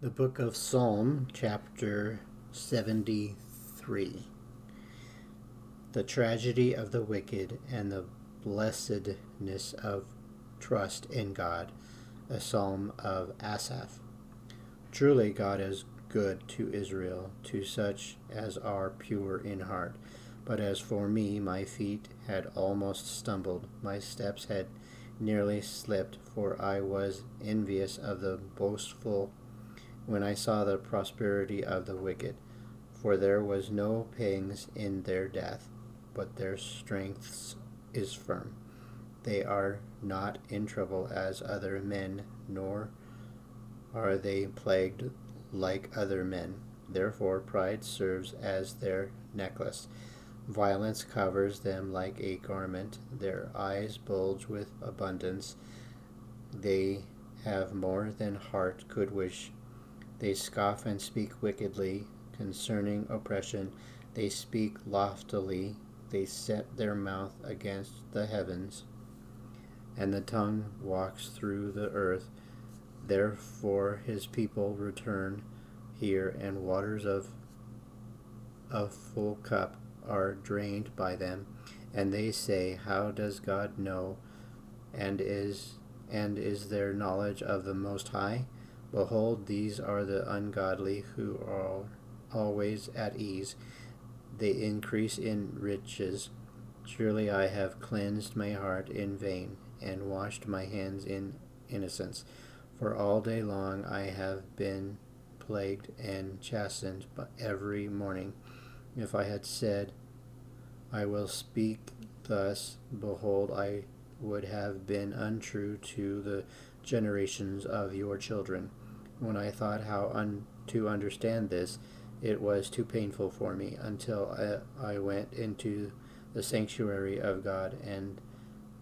The book of Psalm, chapter 73. The tragedy of the wicked and the blessedness of trust in God. A psalm of Asaph. Truly God is good to Israel, to such as are pure in heart. But as for me, my feet had almost stumbled, my steps had nearly slipped, for I was envious of the boastful when I saw the prosperity of the wicked. For there was no pangs in their death, but their strength is firm. They are not in trouble as other men, nor are they plagued like other men. Therefore pride serves as their necklace. Violence covers them like a garment. Their eyes bulge with abundance. They have more than heart could wish. They scoff and speak wickedly concerning oppression. They speak loftily. They set their mouth against the heavens, and the tongue walks through the earth. Therefore his people return here, and waters of a full cup are drained by them. And they say, how does God know? And is there knowledge of the Most High? Behold, these are the ungodly who are always at ease. They increase in riches. Surely I have cleansed my heart in vain, and washed my hands in innocence. For all day long I have been plagued and chastened every morning. If I had said, I will speak thus, behold, I would have been untrue to the generations of your children. When I thought how to understand this, it was too painful for me, until I went into the sanctuary of God, and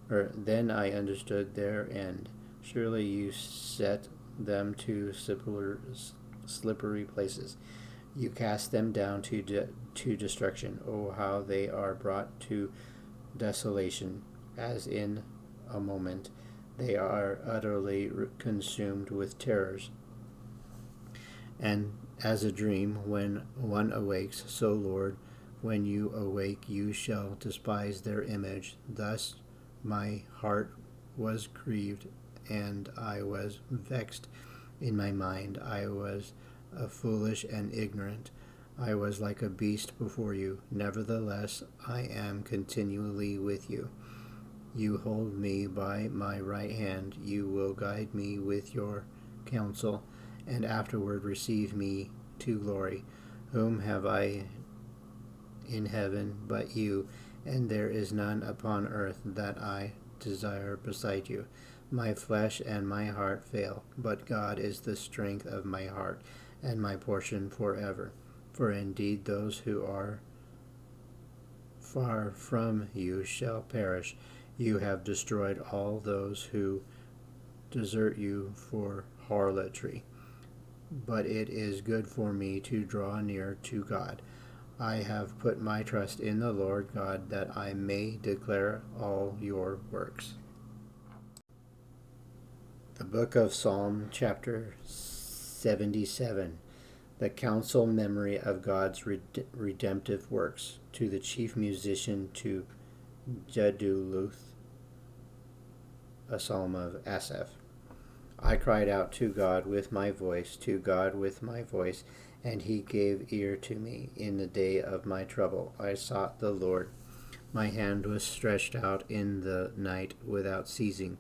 then I understood their end. Surely you set them to slippery places. You cast them down to destruction. Oh, how they are brought to desolation, as in a moment. They are utterly consumed with terrors. And as a dream when one awakes, so, Lord, when you awake, you shall despise their image. Thus my heart was grieved, and I was vexed in my mind. I was foolish and ignorant. I was like a beast before you. Nevertheless, I am continually with you. You hold me by my right hand. You will guide me with your counsel, and afterward receive me to glory. Whom have I in heaven but you? And there is none upon earth that I desire beside you. My flesh and my heart fail, but God is the strength of my heart and my portion forever. For indeed those who are far from you shall perish. You have destroyed all those who desert you for harlotry. But it is good for me to draw near to God. I have put my trust in the Lord God, that I may declare all your works. The book of Psalm, chapter 77. The counsel memory of God's redemptive works. To the chief musician, to Jeduthun, a psalm of Asaph. I cried out to God with my voice, to God with my voice, and he gave ear to me. In the day of my trouble I sought the Lord. My hand was stretched out in the night without ceasing.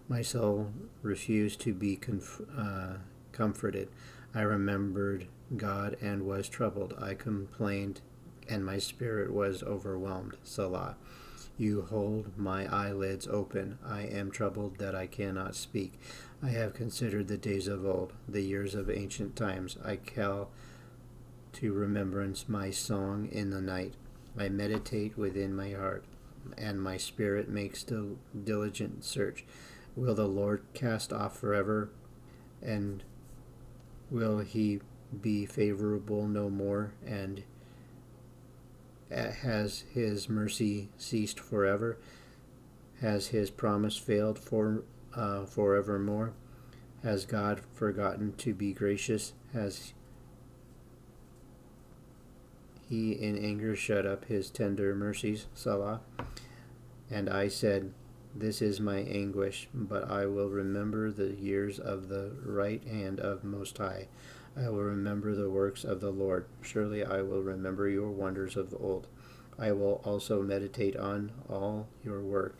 My soul refused to be comforted. I remembered God and was troubled. I complained, and my spirit was overwhelmed. Selah. You hold my eyelids open. I am troubled that I cannot speak. I have considered the days of old, the years of ancient times. I call to remembrance my song in the night. I meditate within my heart, and my spirit makes diligent search. Will the Lord cast off forever, and will he be favorable no more, and has his mercy ceased forever? Has his promise failed forevermore? Has God forgotten to be gracious? Has he in anger shut up his tender mercies? Salah. And I said, this is my anguish, but I will remember the years of the right hand of Most High. I will remember the works of the Lord. Surely I will remember your wonders of old. I will also meditate on all your work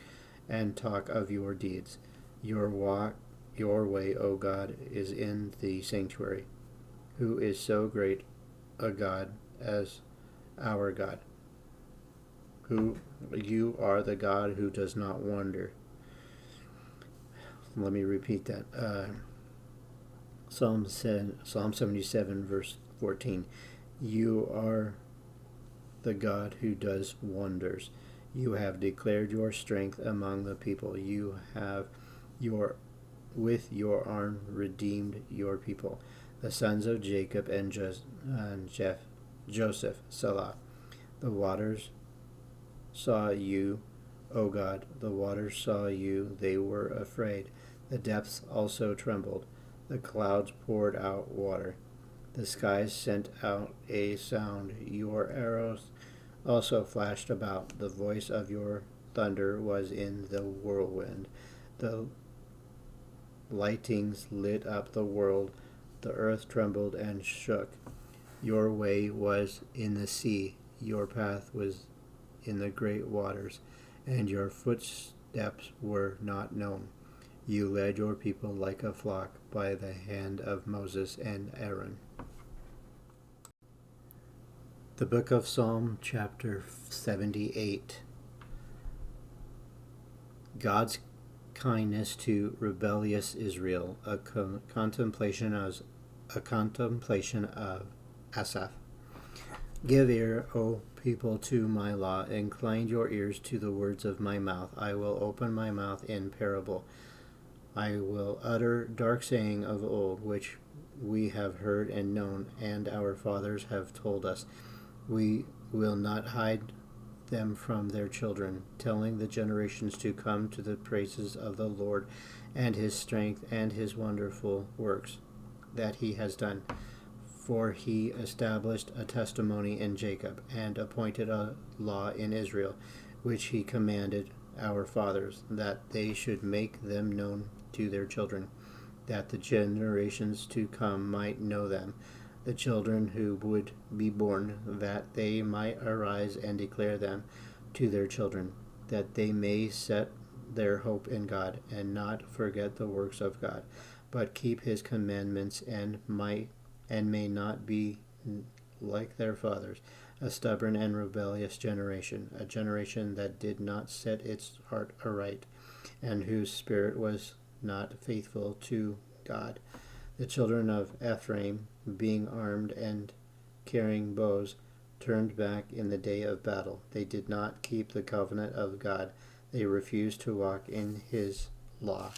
and talk of your deeds. Your way, O God, is in the sanctuary. Who is so great a God as our God? Who you are the God who does not wander. Let me repeat that. Psalm 77, verse 14. You are the God who does wonders. You have declared your strength among the people. You have with your arm redeemed your people, the sons of Jacob and Joseph. Selah. The waters saw you, O God. The waters saw you. They were afraid. The depths also trembled. The clouds poured out water. The skies sent out a sound. Your arrows also flashed about. The voice of your thunder was in the whirlwind. The lightnings lit up the world. The earth trembled and shook. Your way was in the sea. Your path was in the great waters, and your footsteps were not known. You led your people like a flock by the hand of Moses and Aaron. The book of Psalm, chapter 78. God's kindness to rebellious Israel, a contemplation of Asaph. Give ear, O people, to my law. Incline your ears to the words of my mouth. I will open my mouth in parable. I will utter dark saying of old, which we have heard and known, and our fathers have told us. We will not hide them from their children, telling the generations to come to the praises of the Lord and his strength and his wonderful works that he has done. For he established a testimony in Jacob and appointed a law in Israel, which he commanded our fathers, that they should make them known to their children, that the generations to come might know them, the children who would be born, that they might arise and declare them to their children, that they may set their hope in God and not forget the works of God, but keep his commandments and may not be like their fathers, a stubborn and rebellious generation, a generation that did not set its heart aright, and whose spirit was not faithful to God. The children of Ephraim, being armed and carrying bows, turned back in the day of battle. They did not keep the covenant of God. They refused to walk in his law,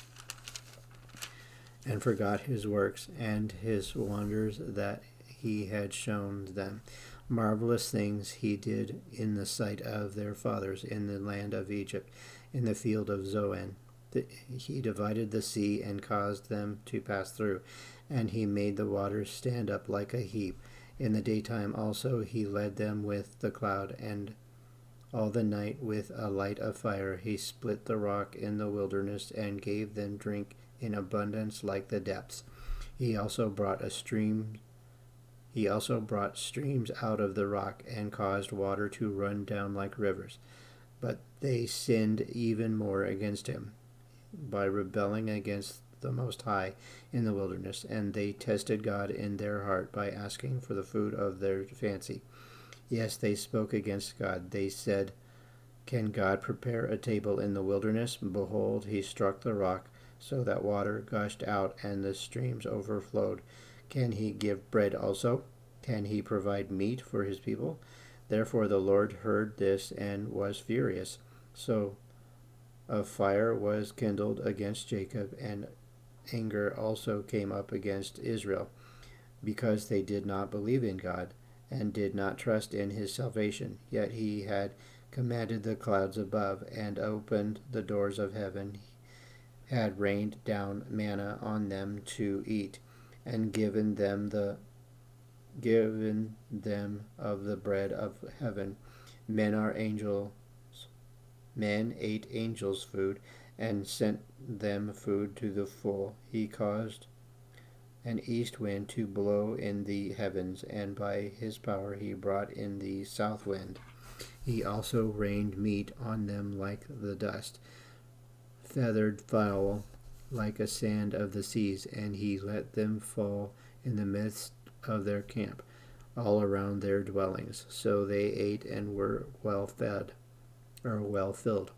and forgot his works and his wonders that he had shown them. Marvelous things he did in the sight of their fathers in the land of Egypt, in the field of Zoan. He divided the sea and caused them to pass through, and he made the waters stand up like a heap. In the daytime also he led them with the cloud, and all the night with a light of fire. He split the rock in the wilderness and gave them drink in abundance like the depths. He also brought streams out of the rock and caused water to run down like rivers. But they sinned even more against him by rebelling against the Most High in the wilderness, and they tested God in their heart by asking for the food of their fancy. Yes, they spoke against God. They said, can God prepare a table in the wilderness? Behold, he struck the rock, so that water gushed out and the streams overflowed. Can he give bread also? Can he provide meat for his people? Therefore the Lord heard this and was furious. So a fire was kindled against Jacob, and anger also came up against Israel, because they did not believe in God and did not trust in his salvation. Yet he had commanded the clouds above and opened the doors of heaven, had rained down manna on them to eat, and given them of the bread of heaven. Men are angels Men ate angels' food, and sent them food to the full. He caused an east wind to blow in the heavens, and by his power he brought in the south wind. He also rained meat on them like the dust, feathered fowl like a sand of the seas, and he let them fall in the midst of their camp, all around their dwellings. So they ate and were well fed, or well filled,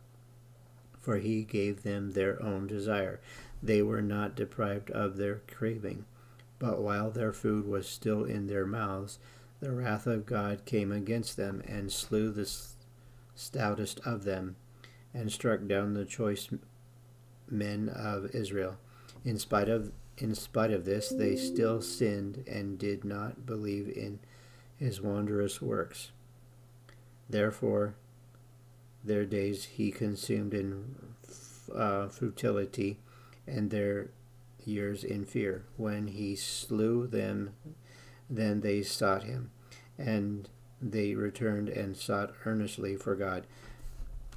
for he gave them their own desire. They were not deprived of their craving. But while their food was still in their mouths, the wrath of God came against them, and slew the stoutest of them, and struck down the choice men of Israel. In spite of this, they still sinned and did not believe in his wondrous works. Therefore, their days he consumed in futility, and their years in fear. When he slew them, then they sought him, and they returned and sought earnestly for God.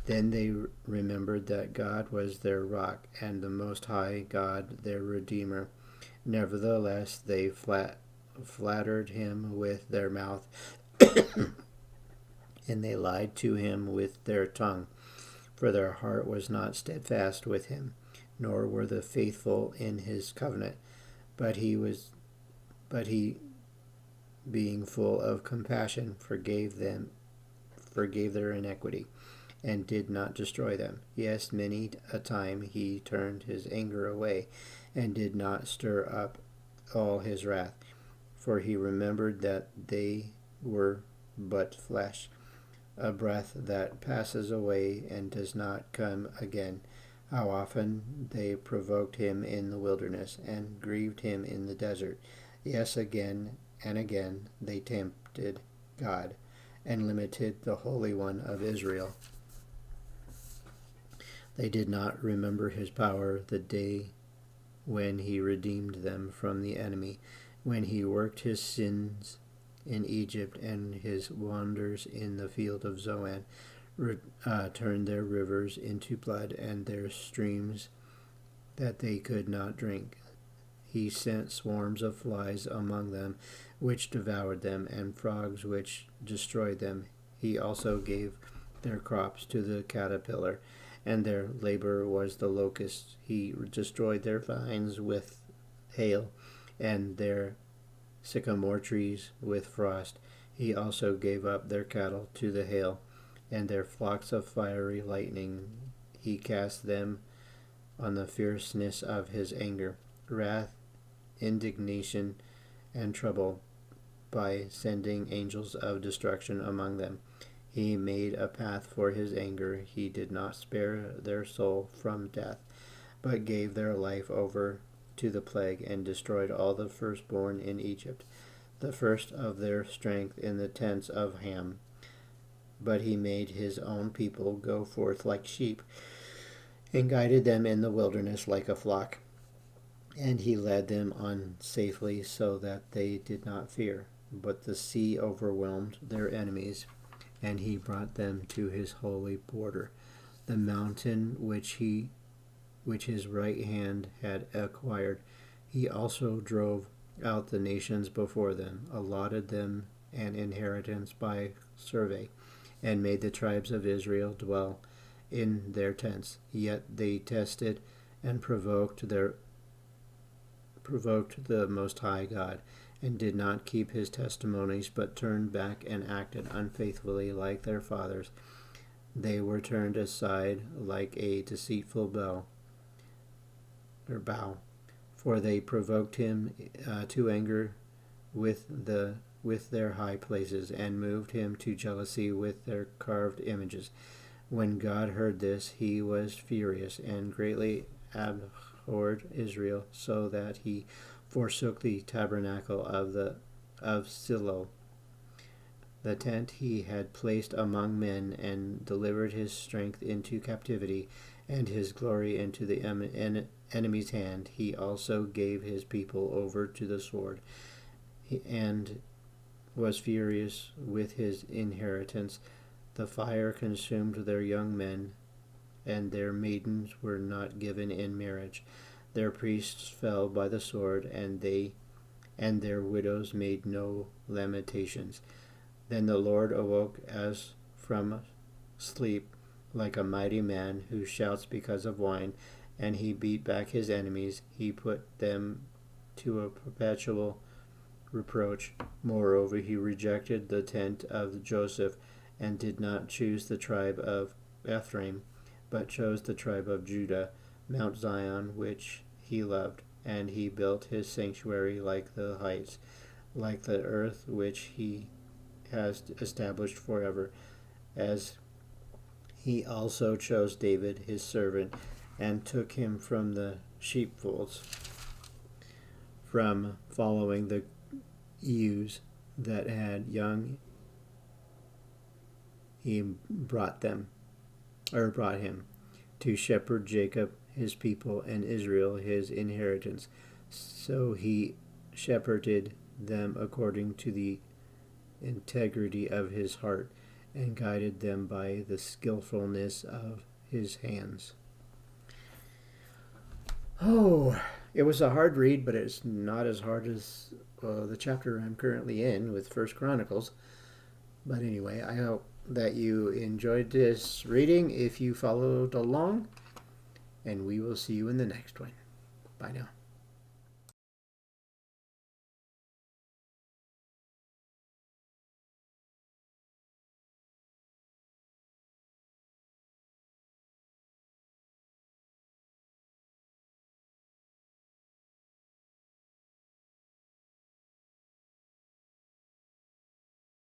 Then they remembered that God was their rock, and the Most High God their Redeemer. Nevertheless, they flattered him with their mouth, and they lied to him with their tongue, for their heart was not steadfast with him, nor were they faithful in his covenant. But he, being full of compassion, forgave their iniquity, and did not destroy them. Yes, many a time he turned his anger away, and did not stir up all his wrath. For he remembered that they were but flesh, a breath that passes away and does not come again. How often they provoked him in the wilderness, and grieved him in the desert. Yes, again and again they tempted God, and limited the Holy One of Israel. They did not remember his power, the day when he redeemed them from the enemy, when he worked his sins in Egypt and his wonders in the field of Zoan, turned their rivers into blood, and their streams that they could not drink. He sent swarms of flies among them, which devoured them, and frogs which destroyed them. He also gave their crops to the caterpillar, and their labor was the locust. He destroyed their vines with hail, and their sycamore trees with frost. He also gave up their cattle to the hail, and their flocks of fiery lightning. He cast them on the fierceness of his anger, wrath, indignation, and trouble, by sending angels of destruction among them. He made a path for his anger. He did not spare their soul from death, but gave their life over to the plague, and destroyed all the firstborn in Egypt, the first of their strength in the tents of Ham. But he made his own people go forth like sheep, and guided them in the wilderness like a flock. And he led them on safely, so that they did not fear. But the sea overwhelmed their enemies, and he brought them to his holy border, the mountain which his right hand had acquired. He also drove out the nations before them, allotted them an inheritance by survey, and made the tribes of Israel dwell in their tents. Yet they tested and provoked the Most High God, and did not keep his testimonies, but turned back and acted unfaithfully like their fathers. They were turned aside like a deceitful bow, for they provoked him to anger with their high places, and moved him to jealousy with their carved images. When God heard this, he was furious, and greatly abhorred Israel, so that he forsook the tabernacle of Shiloh, the tent he had placed among men, and delivered his strength into captivity, and his glory into the enemy's hand. He also gave his people over to the sword, and was furious with his inheritance. The fire consumed their young men, and their maidens were not given in marriage. Their priests fell by the sword, and their widows made no lamentations. Then the Lord awoke as from sleep, like a mighty man who shouts because of wine, and he beat back his enemies. He put them to a perpetual reproach. Moreover, he rejected the tent of Joseph, and did not choose the tribe of Ephraim, but chose the tribe of Judah, Mount Zion, which he loved. And he built his sanctuary like the heights, like the earth which he has established forever. As he also chose David his servant, and took him from the sheepfolds, from following the ewes that had young. He brought him to shepherd Jacob his people and Israel his inheritance. So he shepherded them according to the integrity of his heart, and guided them by the skillfulness of his hands. Oh, it was a hard read, but it's not as hard as the chapter I'm currently in with First Chronicles. But anyway, I hope that you enjoyed this reading if you followed along, and we will see you in the next one. Bye now.